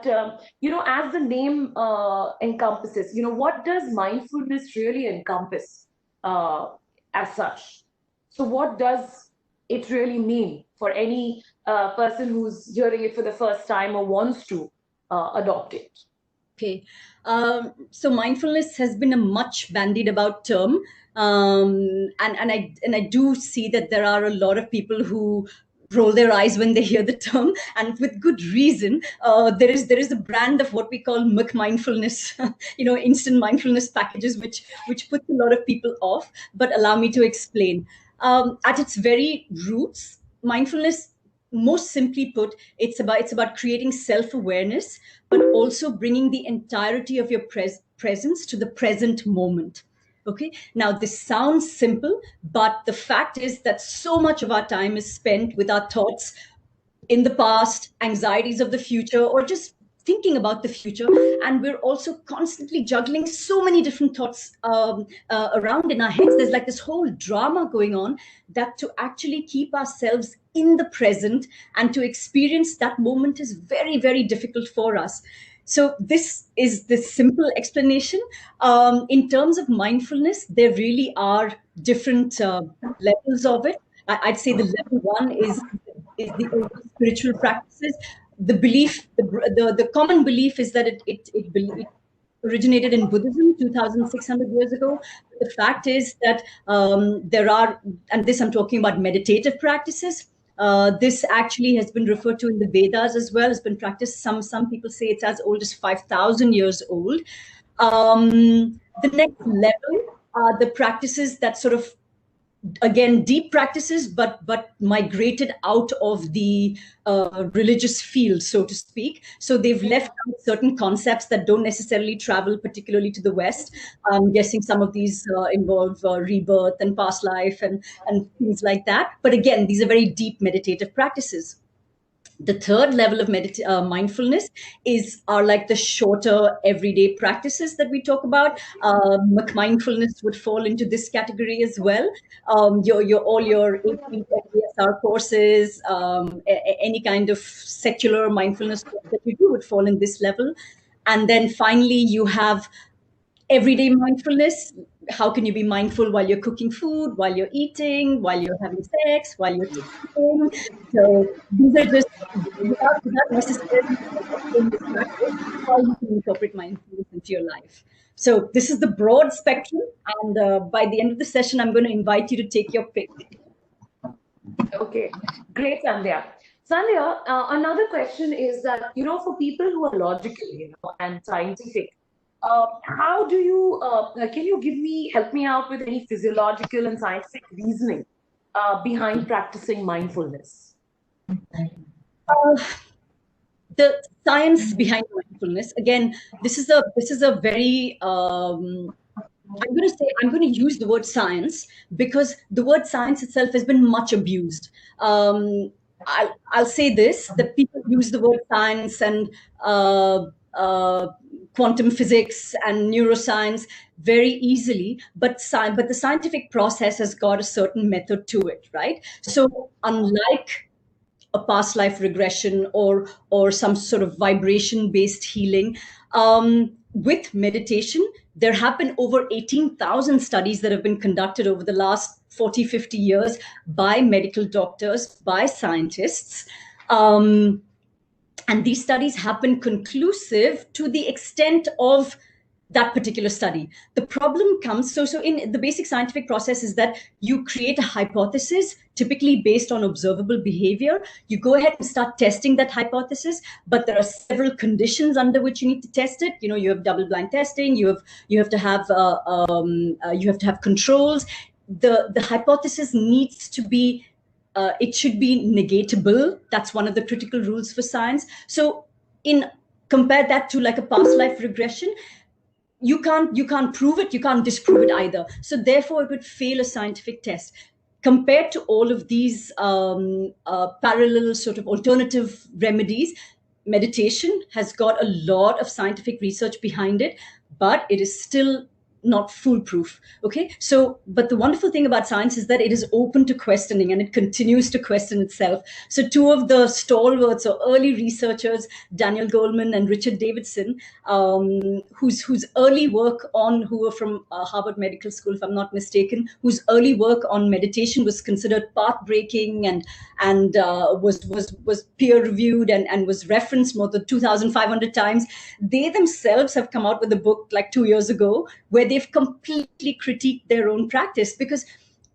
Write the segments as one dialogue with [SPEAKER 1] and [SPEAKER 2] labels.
[SPEAKER 1] But, as the name encompasses, what does mindfulness really encompass as such? So what does it really mean for any person who's hearing it for the first time or wants to adopt it?
[SPEAKER 2] Okay. So mindfulness has been a much bandied about term. And I do see that there are a lot of people who roll their eyes when they hear the term, and with good reason. There is a brand of what we call mindfulness, instant mindfulness packages, which puts a lot of people off. But allow me to explain. At its very roots, mindfulness, most simply put, it's about creating self-awareness, but also bringing the entirety of your presence to the present moment. Okay, now this sounds simple, but the fact is that so much of our time is spent with our thoughts in the past, anxieties of the future, or just thinking about the future. And we're also constantly juggling so many different thoughts around in our heads. There's like this whole drama going on, that to actually keep ourselves in the present and to experience that moment is very, very difficult for us. So this is the simple explanation. In terms of mindfulness, there really are different levels of it. I'd say the level one is the overall spiritual practices. The belief, the common belief is that it originated in Buddhism 2,600 years ago. The fact is that there are, and this I'm talking about meditative practices. This actually has been referred to in the Vedas as well. It's been practiced. Some people say it's as old as 5,000 years old. The next level are the practices that sort of, again, deep practices, but migrated out of the religious field, so to speak. So they've left out certain concepts that don't necessarily travel particularly to the West. I'm guessing some of these involve rebirth and past life and things like that. But again, these are very deep meditative practices. The third level of mindfulness are like the shorter everyday practices that we talk about. Mindfulness would fall into this category as well. All your 8-week ASR courses, any kind of secular mindfulness that you do would fall in this level. And then finally, you have everyday mindfulness. How can you be mindful while you're cooking food, while you're eating, while you're having sex, while you're teaching? So these are just without necessarily how you can incorporate mindfulness into your life. So this is the broad spectrum, and by the end of the session, I'm going to invite you to take your pick.
[SPEAKER 1] Okay, great, Sandhya. Sandhya, another question is that, for people who are logical, and scientific, how do you, can you help me out with any physiological and scientific reasoning behind practicing mindfulness?
[SPEAKER 2] The science behind mindfulness, again, this is a very, I'm going to use the word science because the word science itself has been much abused. I'll say this, that people use the word science and quantum physics and neuroscience very easily, but the scientific process has got a certain method to it, right? So unlike a past life regression or some sort of vibration based healing, with meditation, there have been over 18,000 studies that have been conducted over the last 40, 50 years by medical doctors, by scientists. And these studies have been conclusive to the extent of that particular study. The problem comes, so in the basic scientific process is that you create a hypothesis, typically based on observable behavior. You go ahead and start testing that hypothesis, but there are several conditions under which you need to test it. You have double-blind testing. You have to have controls. The hypothesis needs to be, it should be negatable. That's one of the critical rules for science. So compare that to like a past life regression. You can't prove it, you can't disprove it either. So therefore, it would fail a scientific test. Compared to all of these parallel sort of alternative remedies, meditation has got a lot of scientific research behind it, but it is still not foolproof. Okay, so but the wonderful thing about science is that it is open to questioning and it continues to question itself. So two of the stalwarts or early researchers, Daniel Goleman and Richard Davidson, whose early work on, who were from Harvard Medical School, if I'm not mistaken, whose early work on meditation was considered path-breaking and was peer reviewed and was referenced more than 2,500 times. They themselves have come out with a book like 2 years ago where they've completely critiqued their own practice, because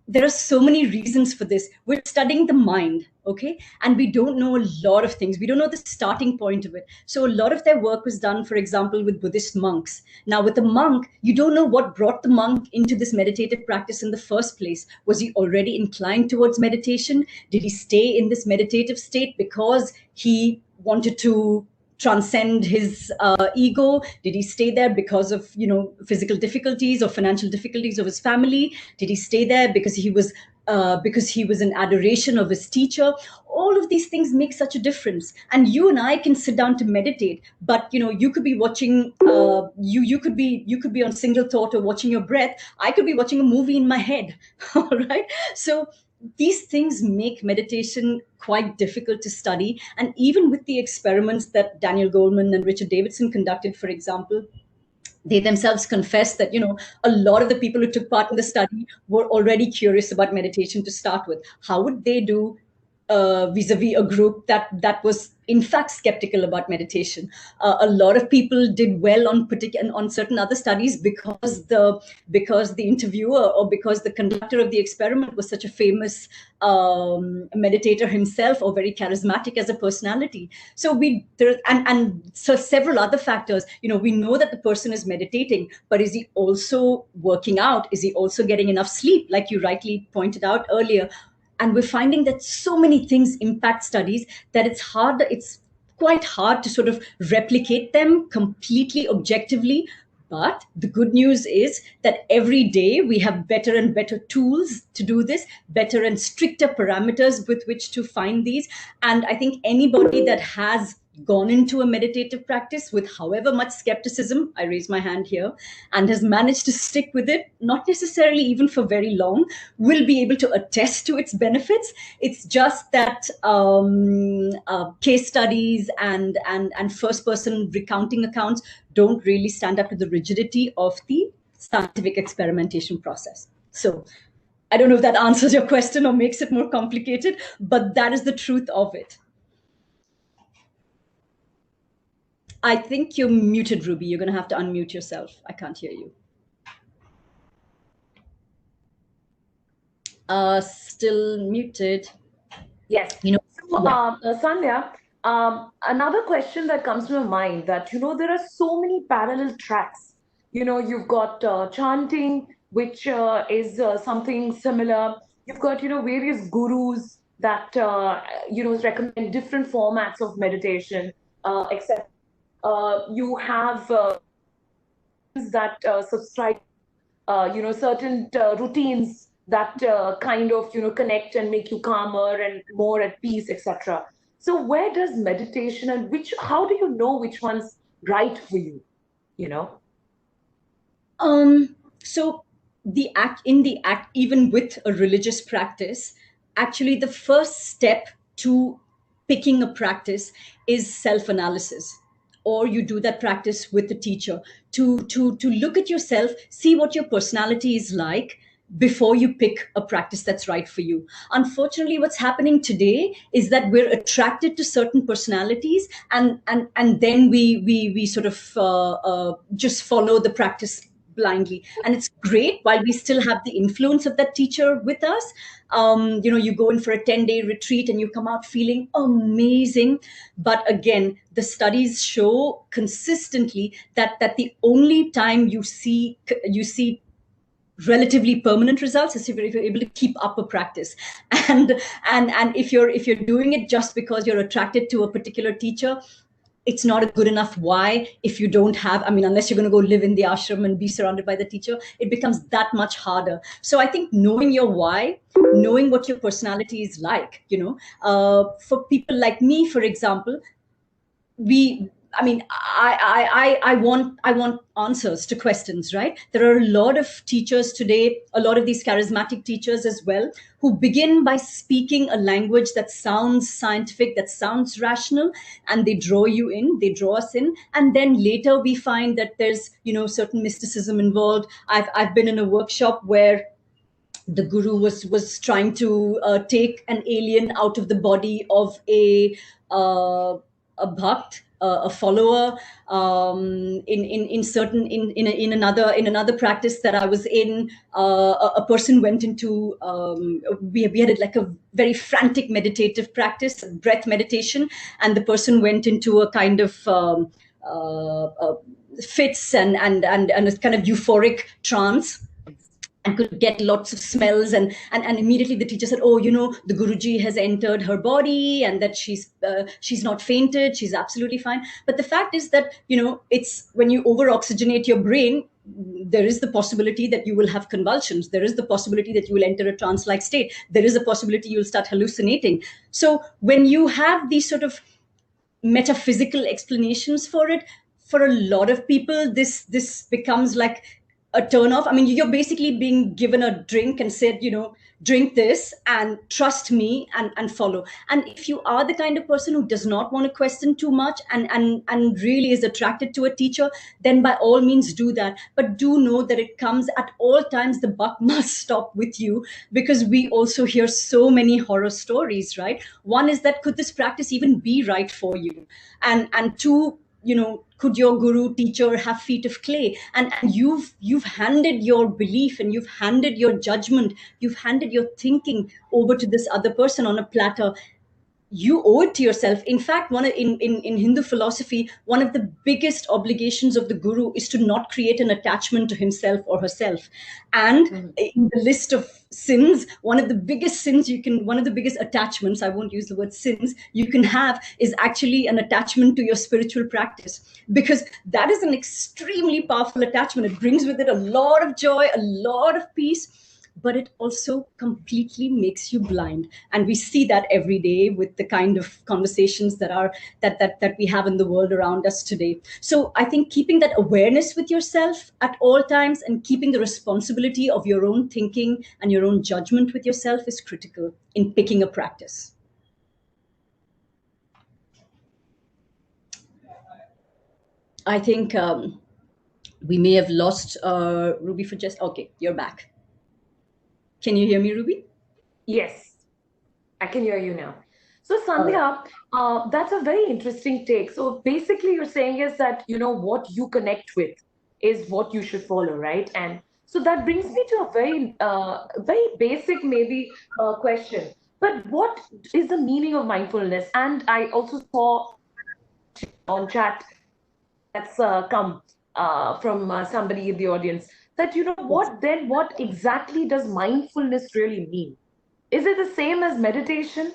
[SPEAKER 2] there are so many reasons for this. We're studying the mind, okay? And we don't know a lot of things. We don't know the starting point of it. So a lot of their work was done, for example, with Buddhist monks. Now, with a monk, you don't know what brought the monk into this meditative practice in the first place. Was he already inclined towards meditation? Did he stay in this meditative state because he wanted to transcend his ego? Did he stay there because of physical difficulties or financial difficulties of his family? Did he stay there because he was in adoration of his teacher? All of these things make such a difference. And you and I can sit down to meditate, but you could be watching you could be on single thought or watching your breath. I could be watching a movie in my head. All right, so these things make meditation quite difficult to study. And even with the experiments that Daniel Goleman and Richard Davidson conducted, for example, they themselves confessed that a lot of the people who took part in the study were already curious about meditation to start with. How would they do vis-a-vis a group that was in fact skeptical about meditation? A lot of people did well on certain other studies because the interviewer or because the conductor of the experiment was such a famous meditator himself or very charismatic as a personality. So so several other factors. We know that the person is meditating, but is he also working out? Is he also getting enough sleep, like you rightly pointed out earlier? And we're finding that so many things impact studies that it's quite hard to sort of replicate them completely objectively. But the good news is that every day we have better and better tools to do this, better and stricter parameters with which to find these. And I think anybody that has gone into a meditative practice with however much skepticism, I raise my hand here, and has managed to stick with it, not necessarily even for very long, will be able to attest to its benefits. It's just that case studies and first person recounting accounts don't really stand up to the rigidity of the scientific experimentation process. So I don't know if that answers your question or makes it more complicated, but that is the truth of it. I think you're muted, Ruby. You're going to have to unmute yourself. I can't hear you. Still muted.
[SPEAKER 1] Yes. Sandhya, another question that comes to my mind that, there are so many parallel tracks. You've got chanting, which is something similar. You've got, various gurus that, recommend different formats of meditation, except you have that subscribe, certain routines that kind of, connect and make you calmer and more at peace, etc. So where does meditation and how do you know which one's right for you,
[SPEAKER 2] So even with a religious practice, actually the first step to picking a practice is self-analysis. Or you do that practice with the teacher to look at yourself, see what your personality is like before you pick a practice that's right for you. Unfortunately, what's happening today is that we're attracted to certain personalities, and then we sort of just follow the practice blindly. And it's great while we still have the influence of that teacher with us. You go in for a 10-day retreat and you come out feeling amazing. But again, the studies show consistently that the only time you see relatively permanent results is if you're able to keep up a practice. And if you're doing it just because you're attracted to a particular teacher, it's not a good enough why. If you don't have, unless you're going to go live in the ashram and be surrounded by the teacher, it becomes that much harder. So I think knowing your why, knowing what your personality is like, for people like me, for example, I mean, I want answers to questions, right? There are a lot of teachers today, a lot of these charismatic teachers as well, who begin by speaking a language that sounds scientific, that sounds rational, and they draw us in, and then later we find that there's certain mysticism involved. I've been in a workshop where the guru was trying to take an alien out of the body of uh, a bhakt, a follower. In certain in another practice that I was in, a person went into, we had like a very frantic meditative practice, breath meditation, and the person went into a kind of fits and a kind of euphoric trance, and could get lots of smells, and immediately the teacher said, oh, the Guruji has entered her body, and that she's not fainted, she's absolutely fine. But the fact is that it's when you over oxygenate your brain, there is the possibility that you will have convulsions, there is the possibility that you will enter a trance like state, there is a possibility you'll start hallucinating. So when you have these sort of metaphysical explanations for it, for a lot of people this becomes like a turn off. I mean, you're basically being given a drink and said, drink this and trust me and follow. And if you are the kind of person who does not want to question too much and really is attracted to a teacher, then by all means do that. But do know that it comes at all times, the buck must stop with you, because we also hear so many horror stories, right? One is that, could this practice even be right for you? And two, could your guru teacher have feet of clay, and you've handed your belief, and you've handed your judgment, you've handed your thinking over to this other person on a platter. You owe it to yourself. In fact, in Hindu philosophy, one of the biggest obligations of the guru is to not create an attachment to himself or herself. And in the list of sins, one of the biggest attachments, I won't use the word sins, you can have is actually an attachment to your spiritual practice, because that is an extremely powerful attachment. It brings with it a lot of joy, a lot of peace, but it also completely makes you blind. And we see that every day with the kind of conversations that we have in the world around us today. So I think keeping that awareness with yourself at all times, and keeping the responsibility of your own thinking and your own judgment with yourself, is critical in picking a practice. I think we may have lost Ruby for just, okay, you're back. Can you hear me, Ruby?
[SPEAKER 1] Yes, I can hear you now. So Sandhya, that's a very interesting take. So basically you're saying is that, what you connect with is what you should follow, right? And so that brings me to a very basic maybe question. But what is the meaning of mindfulness? And I also saw on chat that's come from somebody in the audience, that what exactly does mindfulness really mean? Is it the same as meditation?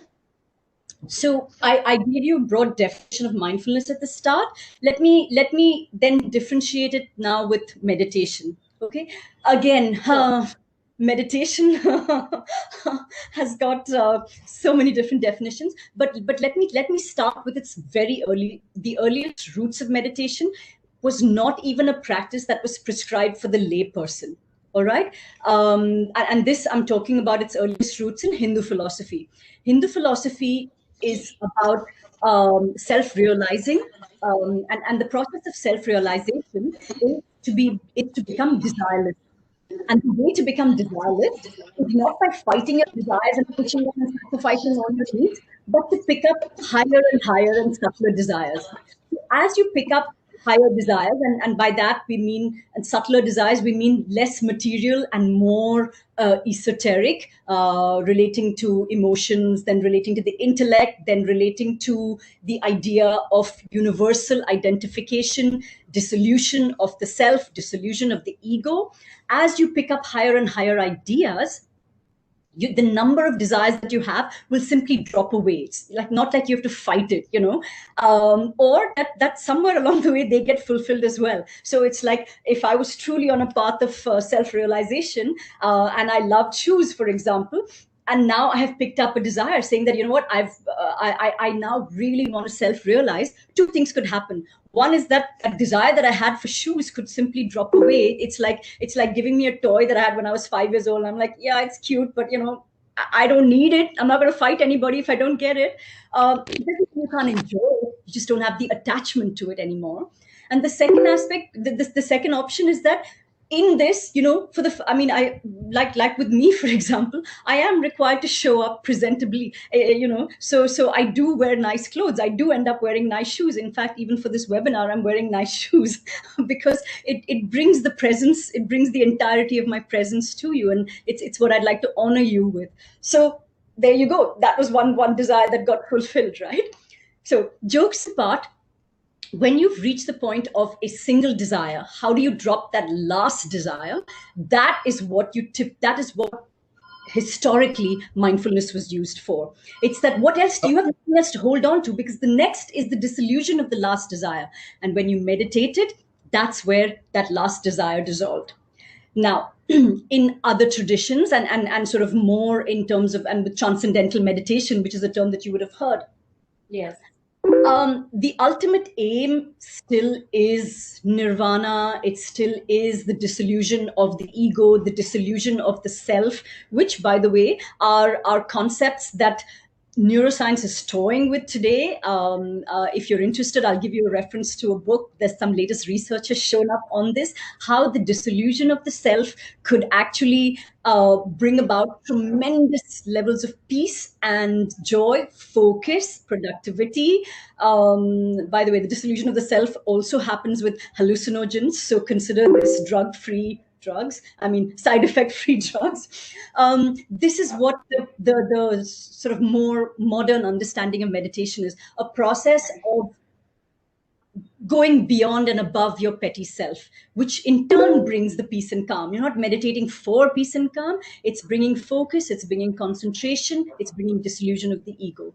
[SPEAKER 2] So I gave you a broad definition of mindfulness at the start. Let me then differentiate it now with meditation. Okay, again, meditation has got so many different definitions, but let me start with the earliest roots of meditation was not even a practice that was prescribed for the lay person. All right. And this, I'm talking about its earliest roots in Hindu philosophy. Hindu philosophy is about self-realizing, and the process of self-realization is to become desireless. And the way to become desireless is not by fighting your desires and pushing them and sacrificing all your needs, but to pick up higher and higher and subtler desires. As you pick up higher desires, and by that we mean, and subtler desires, we mean less material and more esoteric, relating to emotions, then relating to the intellect, then relating to the idea of universal identification, dissolution of the self, dissolution of the ego. As you pick up higher and higher ideas, the number of desires that you have will simply drop away. It's like not like you have to fight it, or that somewhere along the way they get fulfilled as well. So it's like, if I was truly on a path of self-realization, and I love shoes, for example, and now I have picked up a desire saying that, I now really want to self-realize, two things could happen. One is that desire that I had for shoes could simply drop away. It's like giving me a toy that I had when I was 5 years old. I'm like, yeah, it's cute, but I don't need it. I'm not going to fight anybody if I don't get it. It doesn't mean you can't enjoy it. You just don't have the attachment to it anymore. And the second aspect, the second option is that in this, I like with me, for example, I am required to show up presentably, so I do wear nice clothes. I do end up wearing nice shoes. In fact, even for this webinar, I'm wearing nice shoes because it brings the presence, it brings the entirety of my presence to you. And it's what I'd like to honor you with. So there you go. That was one desire that got fulfilled, right? So jokes apart, when you've reached the point of a single desire, how do you drop that last desire? That is what historically mindfulness was used for. It's that what else do you have nothing else to hold on to, because the next is the dissolution of the last desire. And when you meditated, that's where that last desire dissolved. Now, in other traditions and sort of more in terms of, and with transcendental meditation, which is a term that you would have heard.
[SPEAKER 1] Yes.
[SPEAKER 2] The ultimate aim still is nirvana. It still is the dissolution of the ego, the dissolution of the self, which, by the way, are concepts that neuroscience is toying with today. If you're interested, I'll give you a reference to a book. There's some latest research has shown up on this, how the dissolution of the self could actually bring about tremendous levels of peace and joy, focus, productivity. By the way, the dissolution of the self also happens with hallucinogens. So consider this drug-free drugs, side effect-free drugs. This is what the sort of more modern understanding of meditation is, a process of going beyond and above your petty self, which in turn brings the peace and calm. You're not meditating for peace and calm. It's bringing focus, it's bringing concentration, it's bringing dissolution of the ego.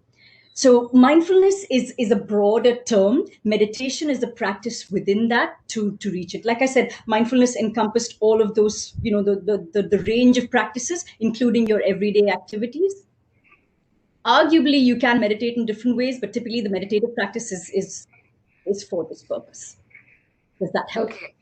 [SPEAKER 2] So mindfulness is a broader term. Meditation is a practice within that to reach it. Like I said, mindfulness encompassed all of those, the range of practices, including your everyday activities. Arguably, you can meditate in different ways, but typically the meditative practice is for this purpose. Does that help?
[SPEAKER 1] Okay.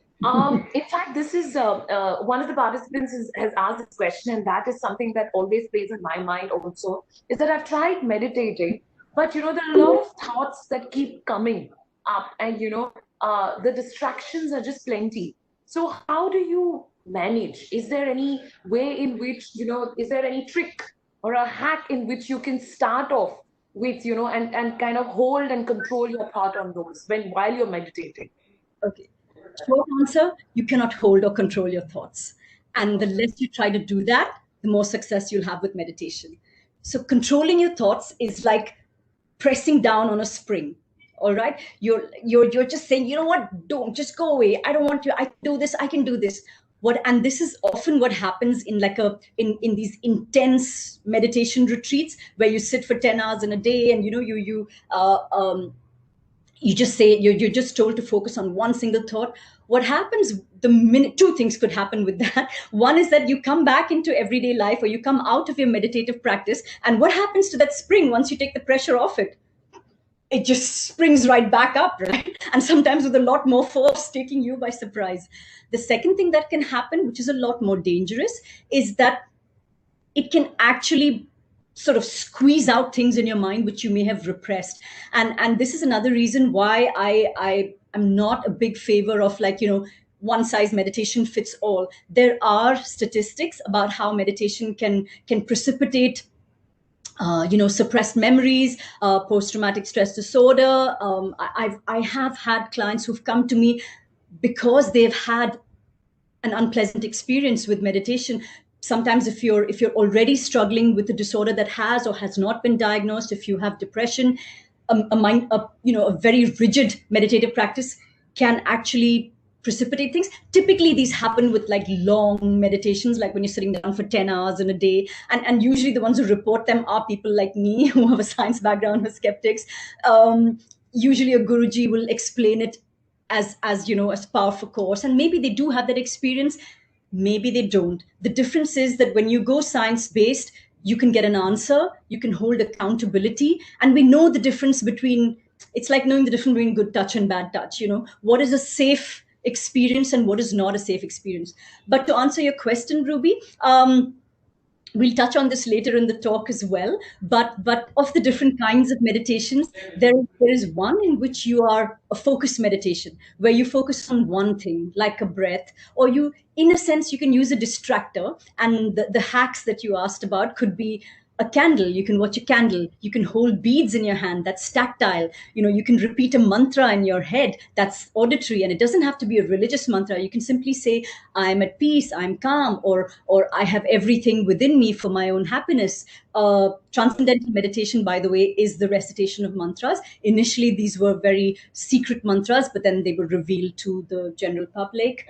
[SPEAKER 1] In fact, this is one of the participants has asked this question, and that is something that always plays in my mind also, is that I've tried meditating, but there are a lot of thoughts that keep coming up, and the distractions are just plenty. So how do you manage? Is there any way in which, is there any trick or a hack in which you can start off with, and kind of hold and control your thought on those while you're meditating?
[SPEAKER 2] Okay. Short answer, you cannot hold or control your thoughts. And the less you try to do that, the more success you'll have with meditation. So controlling your thoughts is like pressing down on a spring. All right. You're just saying, you know what, don't, just go away. I don't want to, I can do this, I can do this. And this is often what happens in in these intense meditation retreats where you sit for 10 hours in a day, and you just say, you're just told to focus on one single thought. What happens the minute, two things could happen with that. One is that you come back into everyday life, or you come out of your meditative practice, and what happens to that spring once you take the pressure off it? It just springs right back up, right? And sometimes with a lot more force, taking you by surprise. The second thing that can happen, which is a lot more dangerous, is that it can actually sort of squeeze out things in your mind which you may have repressed. And this is another reason why I am not a big favor of one size meditation fits all. There are statistics about how meditation can precipitate suppressed memories, post-traumatic stress disorder. I have had clients who've come to me because they've had an unpleasant experience with meditation. Sometimes if you're already struggling with a disorder that has or has not been diagnosed, if you have depression, a very rigid meditative practice can actually precipitate things. Typically, these happen with long meditations, like when you're sitting down for 10 hours in a day. And usually the ones who report them are people like me who have a science background, who are skeptics. Usually a Guruji will explain it as par for course. And maybe they do have that experience. Maybe they don't. The difference is that when you go science-based, you can get an answer, you can hold accountability. And we know the difference between It's like knowing the difference between good touch and bad touch. What is a safe experience and what is not a safe experience. But to answer your question, Ruby, we'll touch on this later in the talk as well. But of the different kinds of meditations, there is one in which you are a focused meditation, where you focus on one thing, like a breath, or you, in a sense, you can use a distractor. And the hacks that you asked about could be a candle. You can watch a candle. You can hold beads in your hand. That's tactile. You can repeat a mantra in your head. That's auditory. And it doesn't have to be a religious mantra. You can simply say, I'm at peace, I'm calm, or I have everything within me for my own happiness. Transcendental meditation, by the way, is the recitation of mantras. Initially, these were very secret mantras, but then they were revealed to the general public.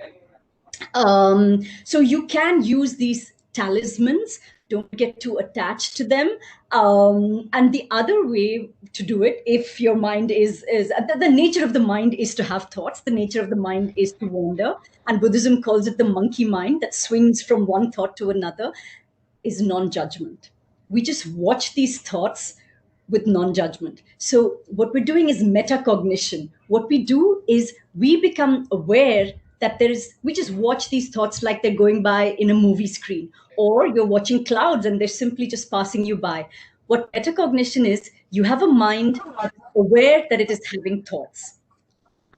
[SPEAKER 2] So you can use these talismans. Don't get too attached to them. And the other way to do it, if your mind is the nature of the mind is to have thoughts. The nature of the mind is to wander. And Buddhism calls it the monkey mind that swings from one thought to another, is non-judgment. We just watch these thoughts with non-judgment. So what we're doing is metacognition. What we do is we become aware that we just watch these thoughts like they're going by in a movie screen, or you're watching clouds and they're simply just passing you by. What metacognition is, you have a mind aware that it is having thoughts.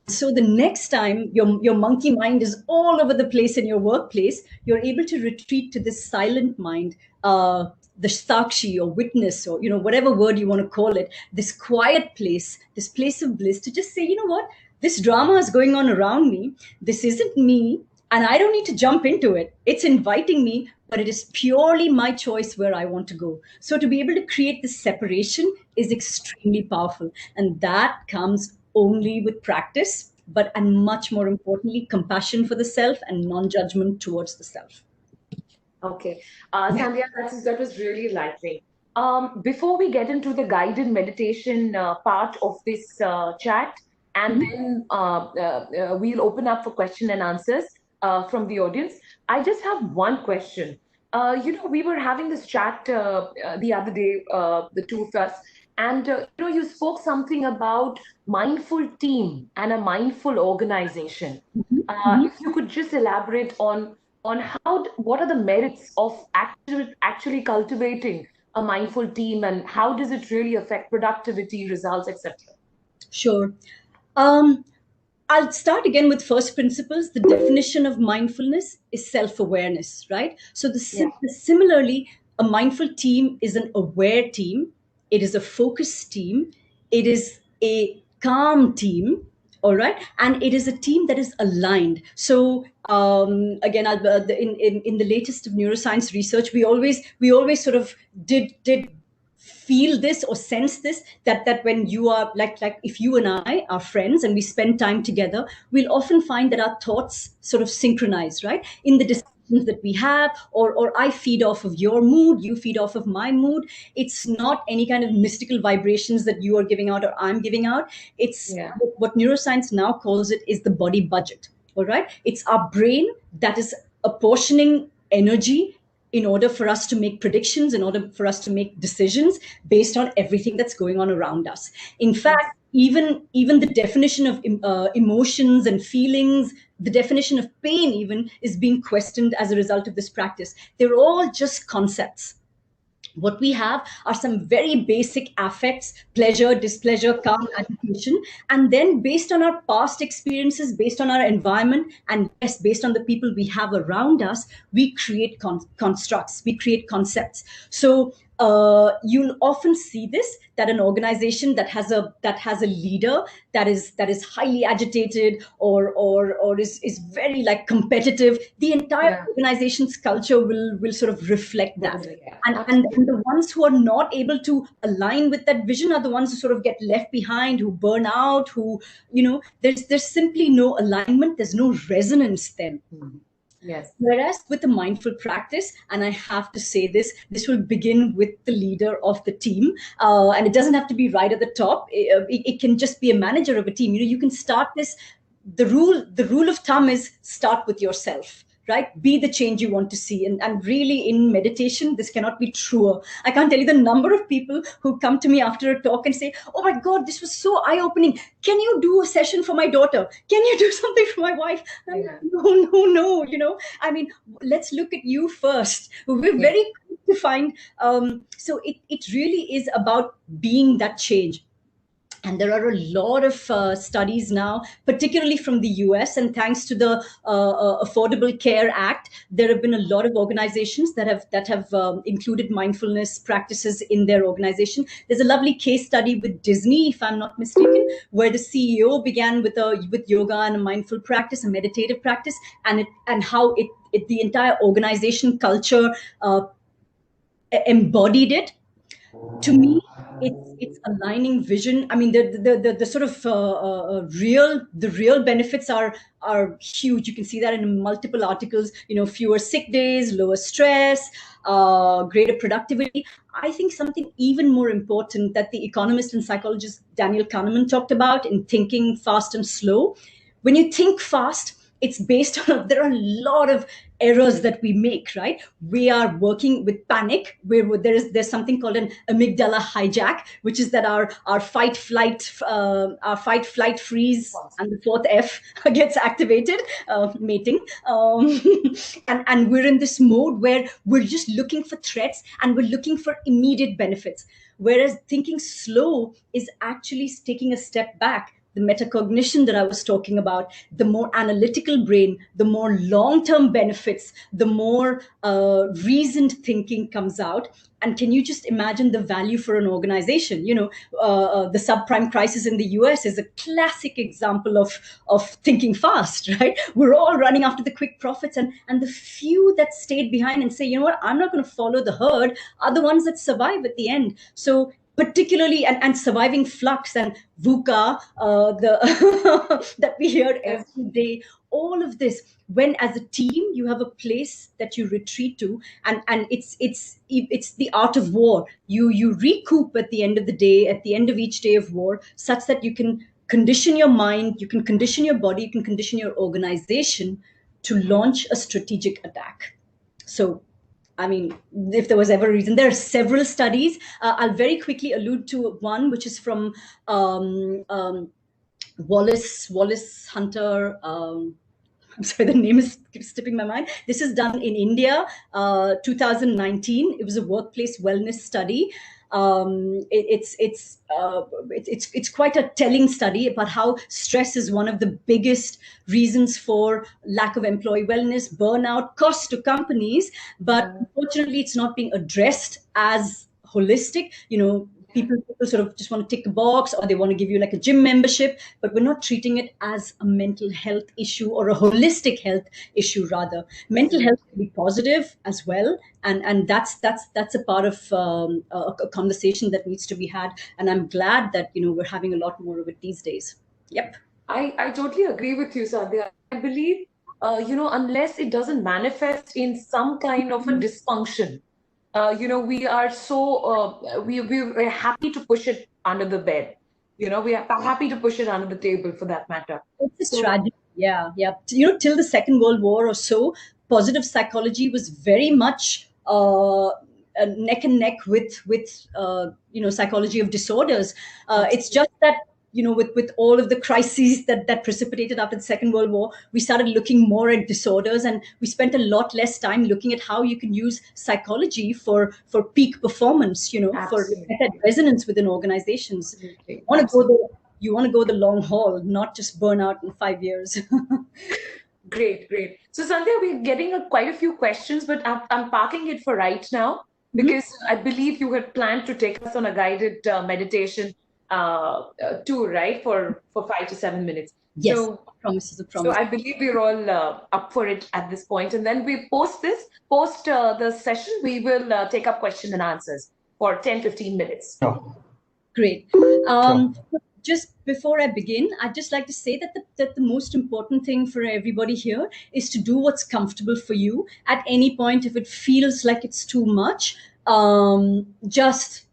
[SPEAKER 2] So the next time your monkey mind is all over the place in your workplace, you're able to retreat to this silent mind, the sakshi or witness, or whatever word you want to call it, this quiet place, this place of bliss, to just say, you know what, this drama is going on around me. This isn't me, and I don't need to jump into it. It's inviting me, but it is purely my choice where I want to go. So to be able to create this separation is extremely powerful, and that comes only with practice, and much more importantly, compassion for the self and non-judgment towards the self.
[SPEAKER 1] Okay. Sandhya, that was really enlightening. Before we get into the guided meditation part of this chat, and then we'll open up for question and answers from the audience, I just have one question. We were having this chat the other day, the two of us, and you spoke something about mindful team and a mindful organization. If you could just elaborate on what are the merits of actually cultivating a mindful team, and how does it really affect productivity, results, etc.?
[SPEAKER 2] Sure. I'll start again with first principles. The definition of mindfulness is self-awareness, right? So similarly, a mindful team is an aware team. It is a focused team. It is a calm team. All right, and it is a team that is aligned. So again, in the latest of neuroscience research, we always sort of did feel this or sense this, that when you are like if you and I are friends and we spend time together, we'll often find that our thoughts sort of synchronize, right? In the discussions that we have, or I feed off of your mood, you feed off of my mood. It's not any kind of mystical vibrations that you are giving out or I'm giving out. It's what neuroscience now calls it is the body budget. All right, it's our brain that is apportioning energy in order for us to make predictions, in order for us to make decisions based on everything that's going on around us. In fact, even the definition of emotions and feelings, the definition of pain even is being questioned as a result of this practice. They're all just concepts. What we have are some very basic affects: pleasure, displeasure, calm, agitation. And then based on our past experiences, based on our environment, and yes, based on the people we have around us, we create constructs, we create concepts. So you'll often see this, that an organization that has a leader that is highly agitated or is very like competitive, the entire organization's culture will sort of reflect that. And the ones who are not able to align with that vision are the ones who sort of get left behind, who burn out, who, there's simply no alignment, there's no resonance then.
[SPEAKER 1] Yes.
[SPEAKER 2] Whereas with the mindful practice, and I have to say this will begin with the leader of the team. And it doesn't have to be right at the top. It can just be a manager of a team. You can start this. The rule of thumb is start with yourself. right? Be the change you want to see. And really, in meditation, this cannot be truer. I can't tell you the number of people who come to me after a talk and say, oh my God, this was so eye-opening. Can you do a session for my daughter? Can you do something for my wife? I'm like, no, I mean, let's look at you first. We're very quick to find, so it really is about being that change. And there are a lot of studies now, particularly from the US, and thanks to the Affordable Care Act, there have been a lot of organizations that have included mindfulness practices in their organization. There's a lovely case study with Disney, if I'm not mistaken, where the CEO began with yoga and a mindful practice, a meditative practice, and how the entire organization culture embodied it. To me, it's aligning vision. I mean, the sort of real benefits are huge. You can see that in multiple articles. Fewer sick days, lower stress, greater productivity. I think something even more important that the economist and psychologist Daniel Kahneman talked about in Thinking Fast and Slow. When you think fast, it's based on, there are a lot of errors that we make, right? We are working with panic, where there's something called an amygdala hijack, which is that our fight flight freeze, and the fourth F gets activated, mating, and we're in this mode where we're just looking for threats and we're looking for immediate benefits, whereas thinking slow is actually taking a step back. The metacognition that I was talking about, the more analytical brain, the more long-term benefits, the more reasoned thinking comes out. And can you just imagine the value for an organization? The subprime crisis in the US is a classic example of thinking fast, right? We're all running after the quick profits, and the few that stayed behind and say, you know what, I'm not going to follow the herd, are the ones that survive at the end. So particularly, and surviving flux and VUCA, that we hear every day, all of this, when as a team you have a place that you retreat to, and it's the art of war. You recoup at the end of the day, at the end of each day of war, such that you can condition your mind, you can condition your body, you can condition your organization to launch a strategic attack. So, I mean, if there was ever a reason, there are several studies. I'll very quickly allude to one, which is from Wallace Hunter. I'm sorry, the name is slipping my mind. This is done in India, 2019. It was a workplace wellness study. It's quite a telling study about how stress is one of the biggest reasons for lack of employee wellness, burnout, cost to companies. But unfortunately, it's not being addressed as holistic. People sort of just want to tick a box, or they want to give you like a gym membership, but we're not treating it as a mental health issue or a holistic health issue. Rather, mental health can be positive as well, and that's a part of a conversation that needs to be had. And I'm glad that we're having a lot more of it these days. Yep.
[SPEAKER 1] I totally agree with you, Sandhya. I believe unless it doesn't manifest in some kind of a dysfunction, we are so we're happy to push it under the bed. We are happy to push it under the table, for that matter.
[SPEAKER 2] It's tragic. Yeah. Till the Second World War or so, positive psychology was very much neck and neck with psychology of disorders. It's just that with all of the crises that precipitated after the Second World War, we started looking more at disorders, and we spent a lot less time looking at how you can use psychology for peak performance, for better resonance within organizations. You want to go the long haul, not just burn out in 5 years.
[SPEAKER 1] Great. So Sandhya, we're getting quite a few questions, but I'm parking it for right now, because I believe you had planned to take us on a guided meditation tour, right, for 5 to 7 minutes.
[SPEAKER 2] Yes, promises.
[SPEAKER 1] So I believe we're all up for it at this point, and then we post the session, we will take up question and answers for 10-15 minutes.
[SPEAKER 3] Oh.
[SPEAKER 2] Great. Just before I begin, I'd just like to say that the most important thing for everybody here is to do what's comfortable for you. At any point, if it feels like it's too much, just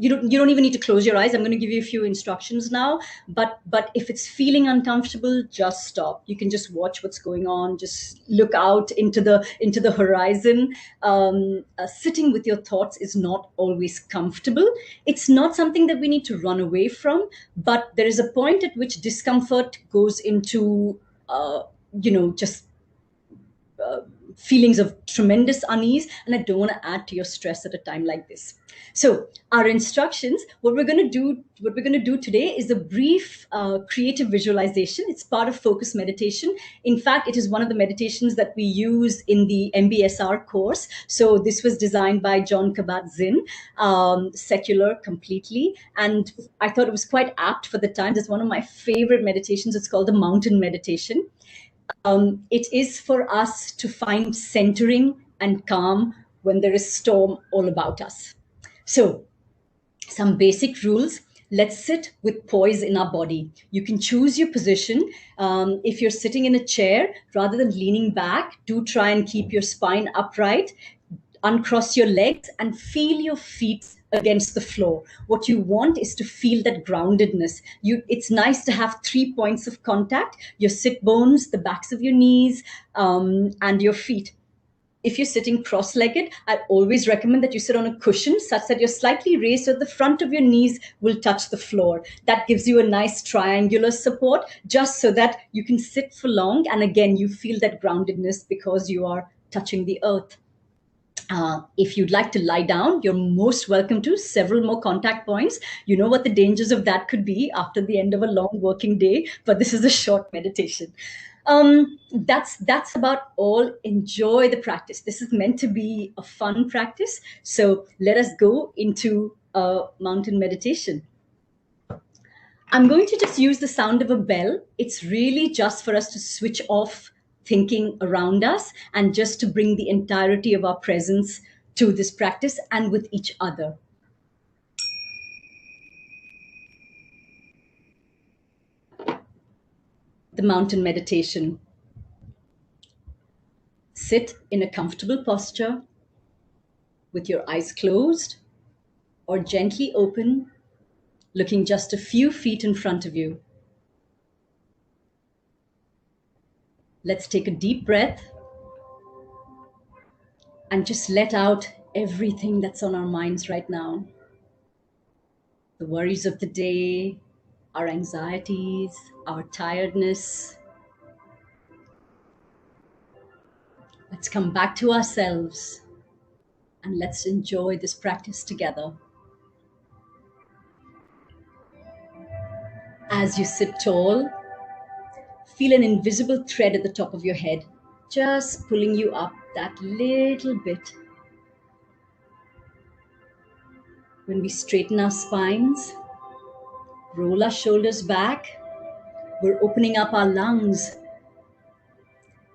[SPEAKER 2] you don't even need to close your eyes. I'm going to give you a few instructions now, but if it's feeling uncomfortable, just stop. You can just watch what's going on, just look out into the horizon. Sitting with your thoughts is not always comfortable. It's not something that we need to run away from, but there is a point at which discomfort goes into just feelings of tremendous unease, and I don't want to add to your stress at a time like this. So our instructions, what we're going to do today is a brief creative visualization. It's part of focus meditation. In fact, it is one of the meditations that we use in the MBSR course. So this was designed by John Kabat-Zinn, secular completely, and I thought it was quite apt for the times. It's one of my favorite meditations. It's called the mountain meditation. It is for us to find centering and calm when there is storm all about us. So, some basic rules. Let's sit with poise in our body. You can choose your position. If you're sitting in a chair, rather than leaning back, do try and keep your spine upright. Uncross your legs and feel your feet against the floor. What you want is to feel that groundedness. It's nice to have 3 points of contact: your sit bones, the backs of your knees, and your feet. If you're sitting cross-legged, I always recommend that you sit on a cushion such that you're slightly raised so the front of your knees will touch the floor. That gives you a nice triangular support, just so that you can sit for long. And again, you feel that groundedness because you are touching the earth. If you'd like to lie down, you're most welcome to. Several more contact points. You know what the dangers of that could be after the end of a long working day, but this is a short meditation. That's about all. Enjoy the practice. This is meant to be a fun practice. So let us go into a mountain meditation. I'm going to just use the sound of a bell. It's really just for us to switch off thinking around us and just to bring the entirety of our presence to this practice and with each other. The mountain meditation. Sit in a comfortable posture with your eyes closed or gently open, looking just a few feet in front of you. Let's take a deep breath and just let out everything that's on our minds right now. The worries of the day, our anxieties, our tiredness. Let's come back to ourselves and let's enjoy this practice together. As you sit tall, feel an invisible thread at the top of your head, just pulling you up that little bit. When we straighten our spines, roll our shoulders back, we're opening up our lungs,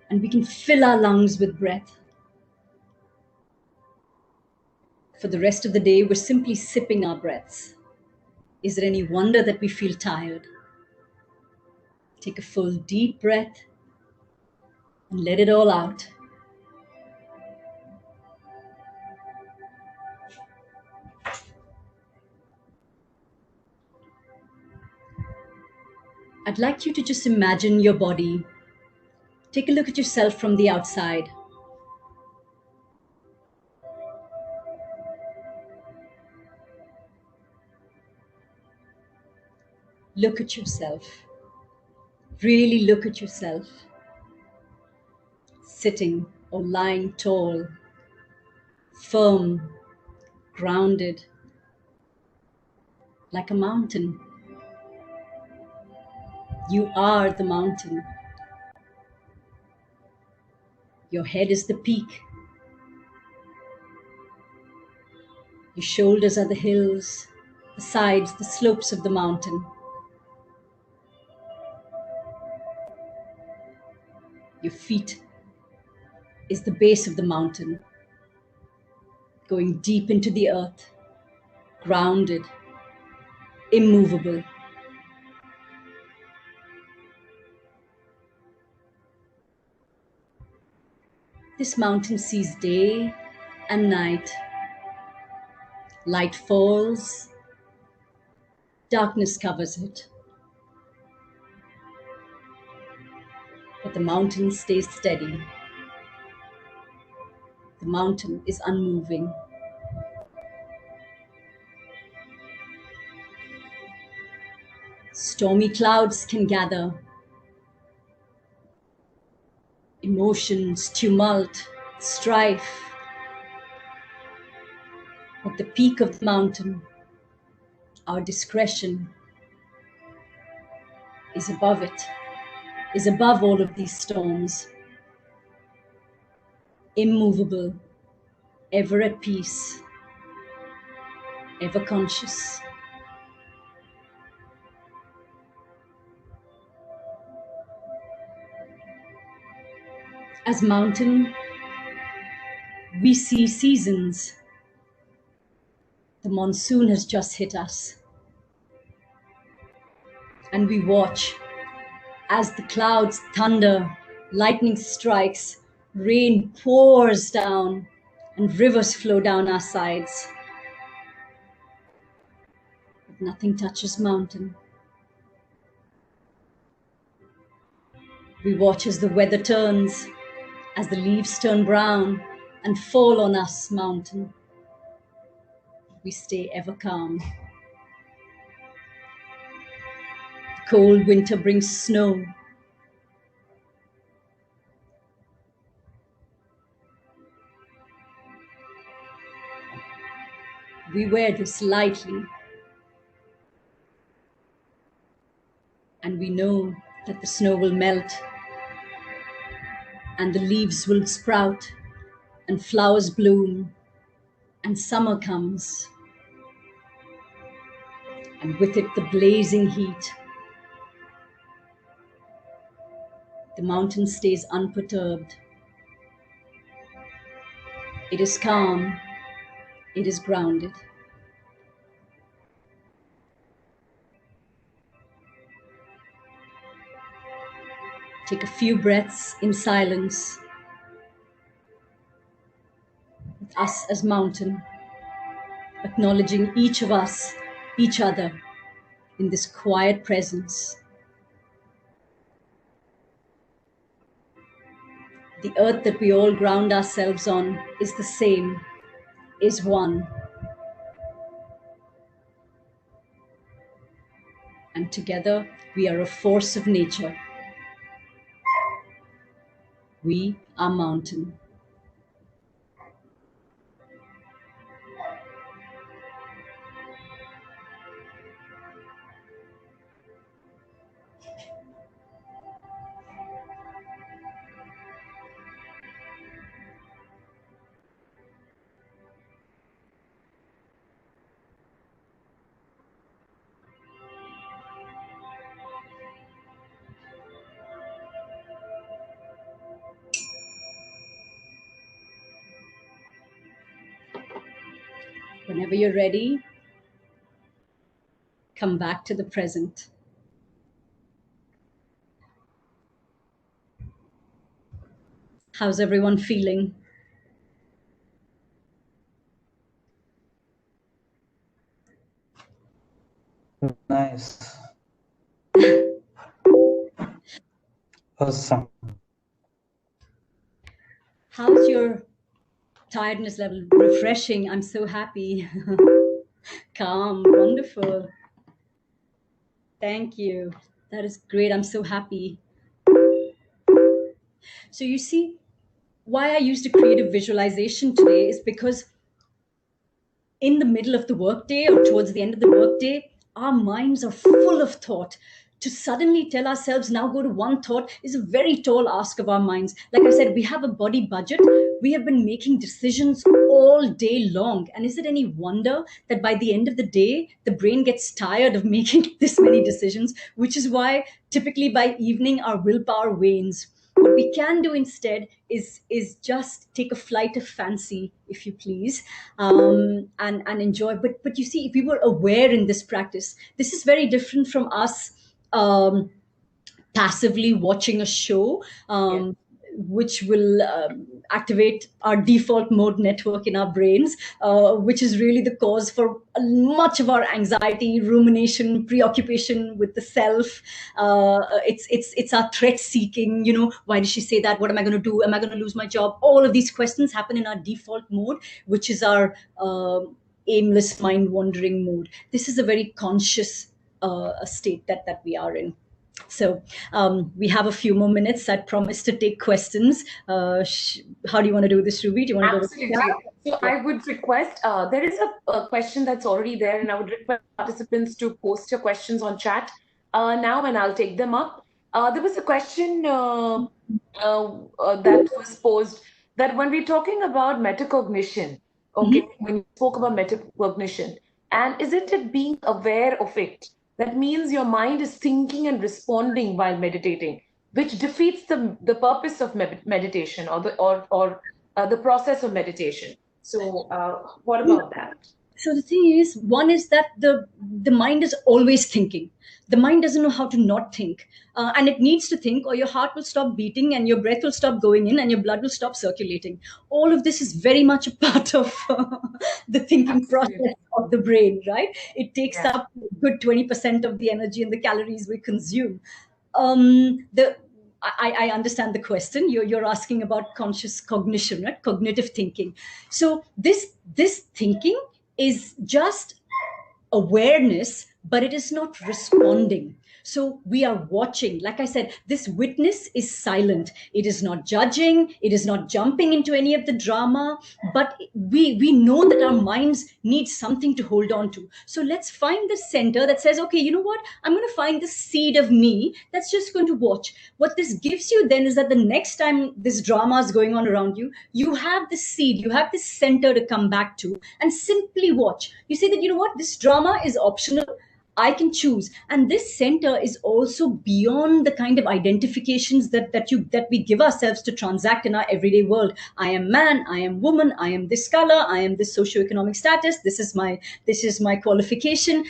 [SPEAKER 2] and we can fill our lungs with breath. For the rest of the day, we're simply sipping our breaths. Is it any wonder that we feel tired? Take a full deep breath and let it all out. I'd like you to just imagine your body. Take a look at yourself from the outside. Look at yourself. Really look at yourself. Sitting or lying tall, firm, grounded, like a mountain. You are the mountain. Your head is the peak. Your shoulders are the hills, the sides, the slopes of the mountain. Your feet is the base of the mountain, going deep into the earth, grounded, immovable. This mountain sees day and night. Light falls Darkness covers it. But the mountain stays steady. The mountain is unmoving. Stormy clouds can gather. Emotions, tumult, strife. At the peak of the mountain, our discretion is above it, is above all of these storms. Immovable, ever at peace, ever conscious. As mountain, we see seasons. The monsoon has just hit us. And we watch as the clouds thunder, lightning strikes, rain pours down, and rivers flow down our sides. But nothing touches mountain. We watch as the weather turns, as the leaves turn brown and fall on us, mountain. We stay ever calm. The cold winter brings snow. We wear this lightly. And we know that the snow will melt and the leaves will sprout and flowers bloom and summer comes. And with it, the blazing heat. The mountain stays unperturbed. It is calm. It is grounded. Take a few breaths in silence with us as mountain, acknowledging each of us, each other in this quiet presence. The earth that we all ground ourselves on is the same, is one. And together we are a force of nature. We are mountain. Whenever you're ready, come back to the present. How's everyone feeling?
[SPEAKER 3] Nice. Awesome.
[SPEAKER 2] How's your tiredness level? Refreshing. I'm so happy. Calm. Wonderful. Thank you. That is great. I'm so happy. So you see, why I used a creative visualization today is because in the middle of the workday or towards the end of the workday, our minds are full of thought. To suddenly tell ourselves now go to one thought is a very tall ask of our minds. Like I said, we have a body budget. We have been making decisions all day long. And is it any wonder that by the end of the day, the brain gets tired of making this many decisions, which is why typically by evening, our willpower wanes. What we can do instead is just take a flight of fancy, if you please, and enjoy. But you see, if we were aware in this practice, this is very different from us passively watching a show. which will activate our default mode network in our brains, which is really the cause for much of our anxiety, rumination, preoccupation with the self. It's our threat seeking. Why did she say that? What am I going to do? Am I going to lose my job? All of these questions happen in our default mode, which is our aimless mind wandering mode. This is a very conscious state that we are in. So we have a few more minutes. I promised to take questions. How do you want to do this, Ruby? Do you want to
[SPEAKER 1] Absolutely.
[SPEAKER 2] go?
[SPEAKER 1] So I would request, there is a question that's already there, and I would request participants to post your questions on chat now, and I'll take them up. There was a question that was posed that when we're talking about metacognition, okay, when you spoke about metacognition, and isn't it being aware of it? That means your mind is thinking and responding while meditating, which defeats the purpose of meditation or the process of meditation. So, what about that?
[SPEAKER 2] So the thing is, one is that the mind is always thinking. The mind doesn't know how to not think, and it needs to think, or your heart will stop beating, and your breath will stop going in, and your blood will stop circulating. All of this is very much a part of the thinking process of the brain, right? It takes up a good 20% of the energy and the calories we consume. I understand the question. You're asking about conscious cognition, right? Cognitive thinking. So this thinking is just awareness, but it is not responding. So we are watching. Like I said, this witness is silent. It is not judging. It is not jumping into any of the drama. But we know that our minds need something to hold on to. So let's find the center that says, okay, you know what? I'm going to find the seed of me that's just going to watch. What this gives you then is that the next time this drama is going on around you, you have the seed, you have this center to come back to and simply watch. You say that, you know what? This drama is optional. I can choose. And this center is also beyond the kind of identifications that we give ourselves to transact in our everyday world. I am man, I am woman, I am this color, I am this socioeconomic status, this is my qualification.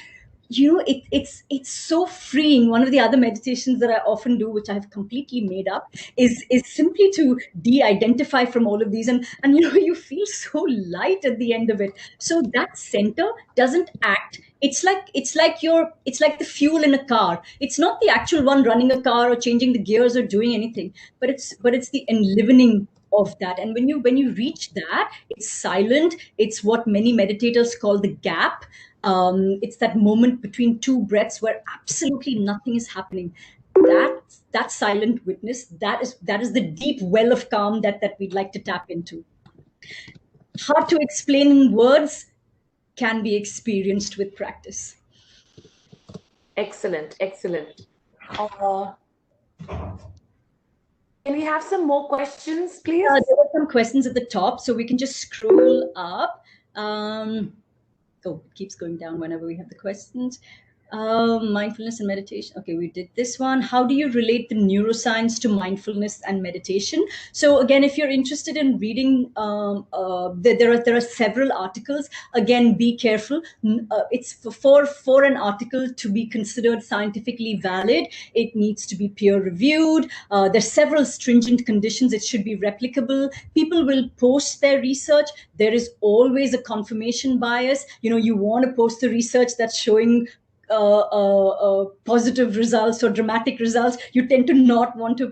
[SPEAKER 2] It's so freeing. One of the other meditations that I often do, which I have completely made up, is simply to de-identify from all of these, and you feel so light at the end of it. So that center doesn't act. It's like the fuel in a car. It's not the actual one running a car or changing the gears or doing anything, but it's the enlivening of that. And when you reach that, it's silent. It's what many meditators call the gap. It's that moment between two breaths where absolutely nothing is happening. That silent witness, that is the deep well of calm that we'd like to tap into. Hard to explain in words, can be experienced with practice.
[SPEAKER 1] Excellent. Can we have some more questions, please?
[SPEAKER 2] There were some questions at the top, so we can just scroll up. It keeps going down whenever we have the questions. Mindfulness and meditation. Okay, we did this one. How do you relate the neuroscience to mindfulness and meditation? So again, if you're interested in reading, there are several articles. Again, be careful. It's for an article to be considered scientifically valid, it needs to be peer reviewed. There's several stringent conditions. It should be replicable. People will post their research. There is always a confirmation bias. You want to post the research that's showing positive results or dramatic results. You tend to not want to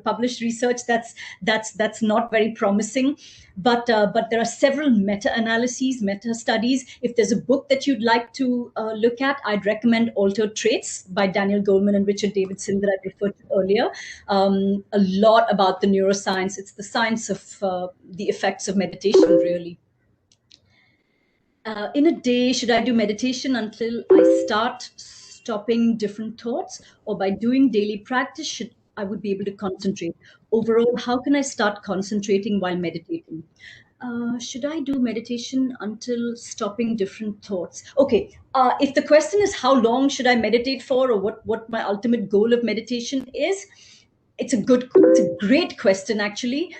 [SPEAKER 2] publish research that's not very promising. But there are several meta-analyses, meta-studies. If there's a book that you'd like to look at, I'd recommend Altered Traits by Daniel Goleman and Richard Davidson that I referred to earlier. A lot about the neuroscience. It's the science of the effects of meditation, really. In a day, should I do meditation until I start stopping different thoughts, or by doing daily practice, I would be able to concentrate? Overall, how can I start concentrating while meditating? Should I do meditation until stopping different thoughts? Okay, if the question is how long should I meditate for, or what my ultimate goal of meditation is, it's a great question, actually,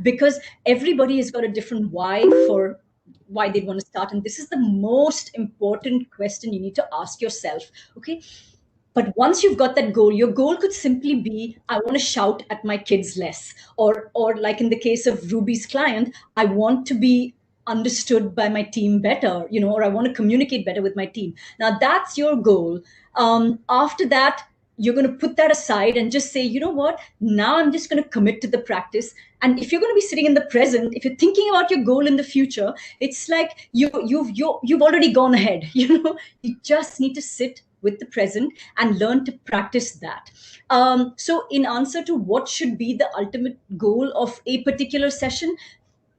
[SPEAKER 2] because everybody has got a different why they want to start. And this is the most important question you need to ask yourself. Okay. But once you've got that goal, your goal could simply be, I want to shout at my kids less. Or like in the case of Ruby's client, I want to be understood by my team better, or I want to communicate better with my team. Now that's your goal. After that, you're going to put that aside and just say, you know what, now I'm just going to commit to the practice. And if you're going to be sitting in the present, if you're thinking about your goal in the future, it's like you've already gone ahead. You just need to sit with the present and learn to practice that. So in answer to what should be the ultimate goal of a particular session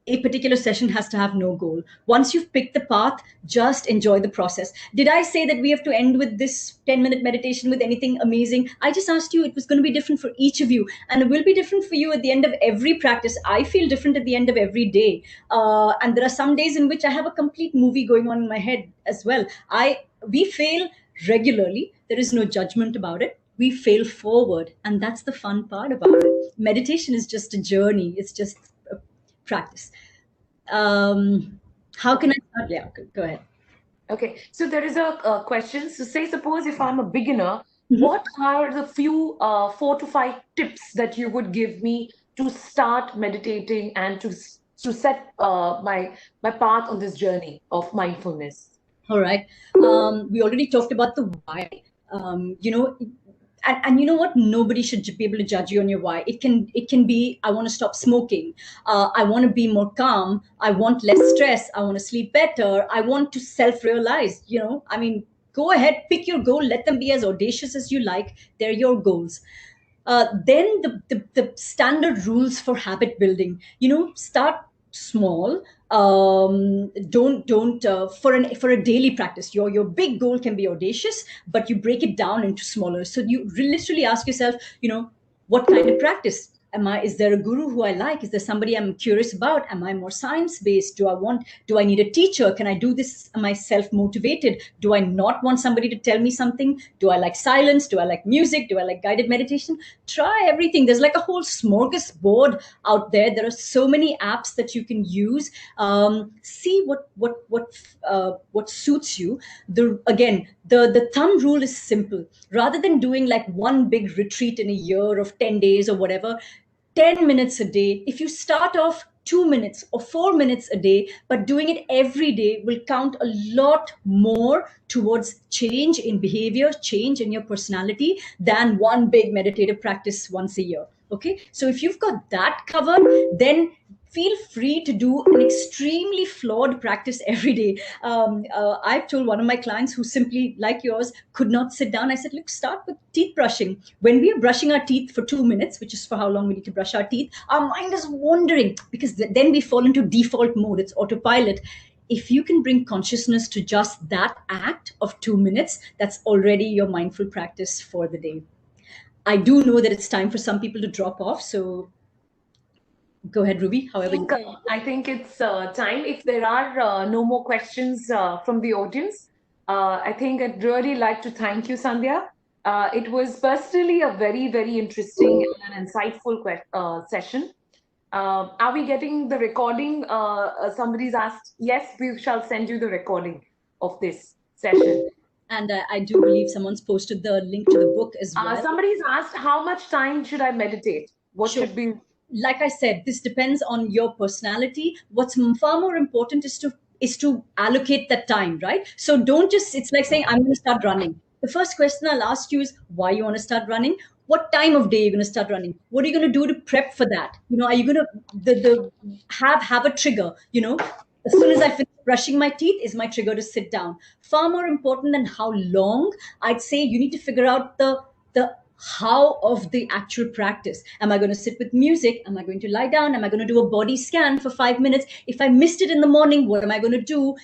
[SPEAKER 2] has to have no goal. Once you've picked the path, just enjoy the process. Did I say that we have to end with this 10-minute meditation with anything amazing? I just asked you, it was going to be different for each of you, and it will be different for you at the end of every practice. I feel different at the end of every day. And there are some days in which I have a complete movie going on in my head as well. We fail regularly. There is no judgment about it. We fail forward, and that's the fun part about it. Meditation is just a journey. It's just practice. How can I start? Yeah, go ahead.
[SPEAKER 1] Okay, so there is a question. So say, suppose if I'm a beginner, what are the few 4 to 5 tips that you would give me to start meditating and to set my path on this journey of mindfulness?
[SPEAKER 2] All right. We already talked about the why. And you know what? Nobody should be able to judge you on your why. It can be, I want to stop smoking. I want to be more calm. I want less stress. I want to sleep better. I want to self-realize. Go ahead, pick your goal. Let them be as audacious as you like. They're your goals. Then the standard rules for habit building. Start small. Don't for a daily practice, your big goal can be audacious, but you break it down into smaller. So you literally ask yourself, what kind of practice is there a guru who I like? Is there somebody I'm curious about? Am I more science-based? Do I need a teacher? Can I do this? Am I self-motivated? Do I not want somebody to tell me something? Do I like silence? Do I like music? Do I like guided meditation? Try everything. There's like a whole smorgasbord out there. There are so many apps that you can use. See what suits you. The thumb rule is simple. Rather than doing like one big retreat in a year of 10 days or whatever, 10 minutes a day. If you start off 2 minutes or 4 minutes a day, but doing it every day will count a lot more towards change in behavior, change in your personality than one big meditative practice once a year. Okay. So if you've got that covered, then feel free to do an extremely flawed practice every day. I've told one of my clients who simply, like yours, could not sit down. I said, look, start with teeth brushing. When we are brushing our teeth for 2 minutes, which is for how long we need to brush our teeth, our mind is wandering because then we fall into default mode. It's autopilot. If you can bring consciousness to just that act of 2 minutes, that's already your mindful practice for the day. I do know that it's time for some people to drop off. So go ahead, Ruby. However,
[SPEAKER 1] I think it's time. If there are no more questions from the audience, I think I'd really like to thank you, Sandhya. It was personally a very, very interesting and insightful session. Are we getting the recording? Somebody's asked, yes, we shall send you the recording of this session.
[SPEAKER 2] And I do believe someone's posted the link to the book as well.
[SPEAKER 1] Somebody's asked, how much time should I meditate? What should be...
[SPEAKER 2] Like I said, this depends on your personality. What's far more important is to allocate that time, right? So don't just, it's like saying, I'm going to start running. The first question I'll ask you is why you want to start running. What time of day you're going to start running? What are you going to do to prep for that? Are you going to have a trigger? As soon as I finish brushing my teeth is my trigger to sit down. Far more important than how long, I'd say you need to figure out the how of the actual practice. Am I going to sit with music? Am I going to lie down? Am I going to do a body scan for 5 minutes? If I missed it in the morning, what am I going to do?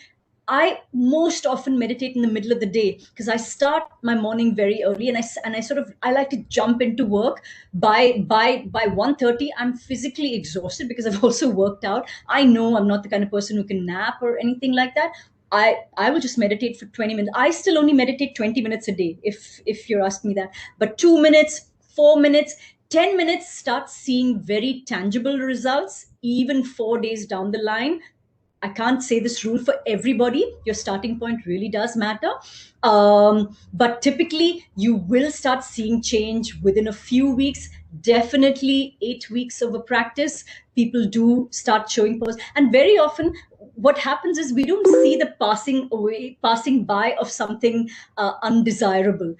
[SPEAKER 2] I most often meditate in the middle of the day because I start my morning very early and I like to jump into work. By 1:30, I'm physically exhausted because I've also worked out. I know I'm not the kind of person who can nap or anything like that. I will just meditate for 20 minutes. I still only meditate 20 minutes a day, if you're asking me that. But 2 minutes, 4 minutes, 10 minutes, start seeing very tangible results, even 4 days down the line. I can't say this rule for everybody. Your starting point really does matter. But typically, you will start seeing change within a few weeks. Definitely 8 weeks of a practice, people do start showing pause. And very often, what happens is we don't see the passing by of something undesirable.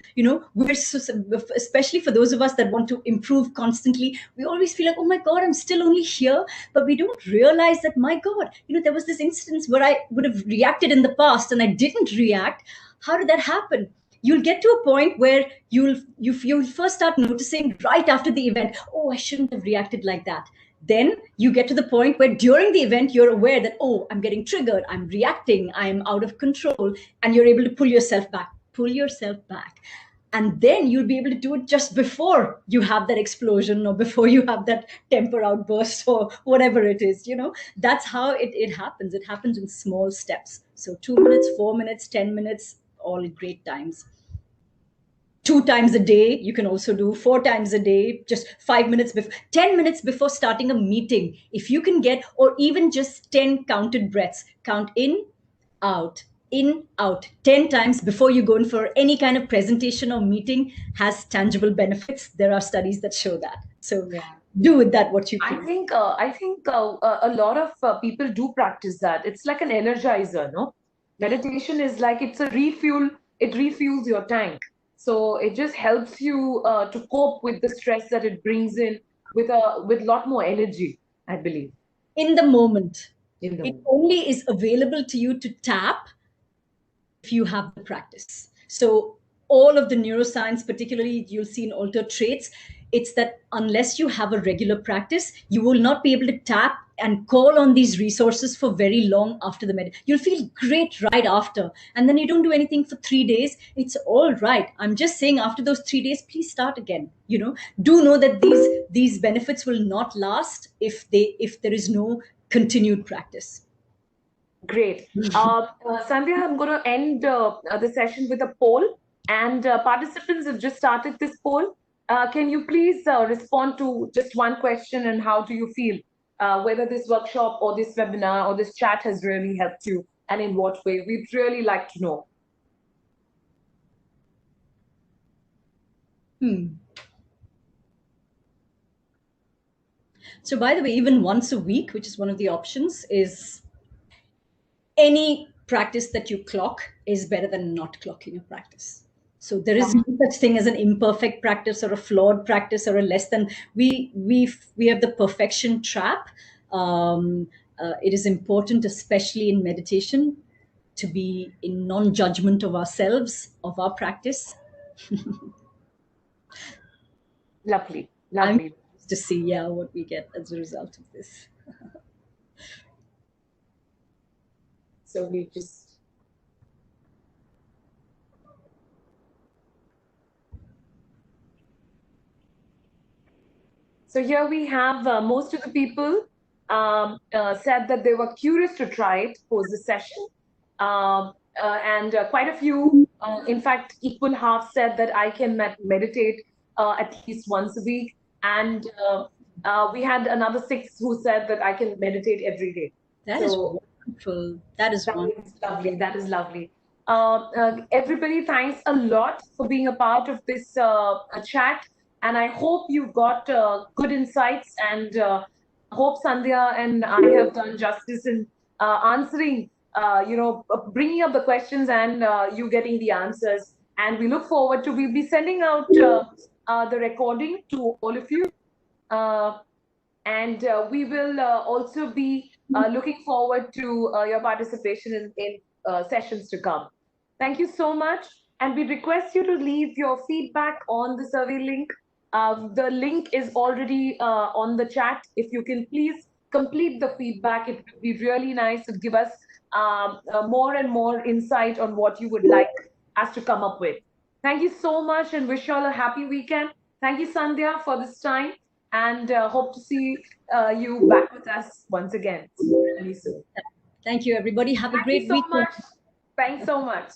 [SPEAKER 2] We're especially for those of us that want to improve constantly, we always feel like, oh my God, I'm still only here. But we don't realize that, my God, there was this instance where I would have reacted in the past and I didn't react. How did that happen? You'll get to a point where you'll first start noticing right after the event, oh, I shouldn't have reacted like that. Then you get to the point where during the event, you're aware that, oh, I'm getting triggered, I'm reacting, I'm out of control, and you're able to pull yourself back. And then you'll be able to do it just before you have that explosion or before you have that temper outburst or whatever it is. That's how it happens. It happens in small steps. So 2 minutes, 4 minutes, 10 minutes, all great times. 2 times a day, you can also do 4 times a day, just 5 minutes before, 10 minutes before starting a meeting. If you can get, or even just 10 counted breaths, count in, out, 10 times before you go in for any kind of presentation or meeting has tangible benefits. There are studies that show that. So do with that what you can.
[SPEAKER 1] I think a lot of people do practice that. It's like an energizer, no? Meditation is like, it's a refuel. It refuels your tank. So it just helps you to cope with the stress that it brings in with a lot more energy, I believe.
[SPEAKER 2] In the moment. It only is available to you to tap if you have the practice. So all of the neuroscience, particularly you'll see in altered traits, it's that unless you have a regular practice, you will not be able to tap and call on these resources for very long after the meditation. You'll feel great right after. And then you don't do anything for 3 days. It's all right. I'm just saying after those 3 days, please start again. Do know that these benefits will not last if there is no continued practice.
[SPEAKER 1] Great. Sandhya, I'm going to end the session with a poll. And participants have just started this poll. Can you please respond to just one question, and how do you feel? Whether this workshop or this webinar or this chat has really helped you, and in what way? We'd really like to know.
[SPEAKER 2] So by the way, even once a week, which is one of the options, is any practice that you clock is better than not clocking a practice. So there is no such thing as an imperfect practice or a flawed practice or a less than. We have the perfection trap. It is important, especially in meditation, to be in non-judgment of ourselves, of our practice.
[SPEAKER 1] Lovely.
[SPEAKER 2] I'm to see what we get as a result of this.
[SPEAKER 1] So we just. So here we have most of the people said that they were curious to try it post the session. And quite a few, in fact, equal half said that I can meditate at least once a week. And we had another 6 who said that I can meditate every day.
[SPEAKER 2] That is wonderful. That is
[SPEAKER 1] lovely. That is lovely. Everybody, thanks a lot for being a part of this chat. And I hope you got good insights, and hope Sandhya and I have done justice in answering, bringing up the questions and you getting the answers. And we look forward to, we'll be sending out the recording to all of you. And we will also be looking forward to your participation in sessions to come. Thank you so much. And we request you to leave your feedback on the survey link. The link is already on the chat. If you can please complete the feedback, it would be really nice to give us more and more insight on what you would like us to come up with. Thank you so much, and wish you all a happy weekend. Thank you, Sandhya, for this time, and hope to see you back with us once again really soon.
[SPEAKER 2] Thank you, everybody. Have a great weekend.
[SPEAKER 1] Thanks so much.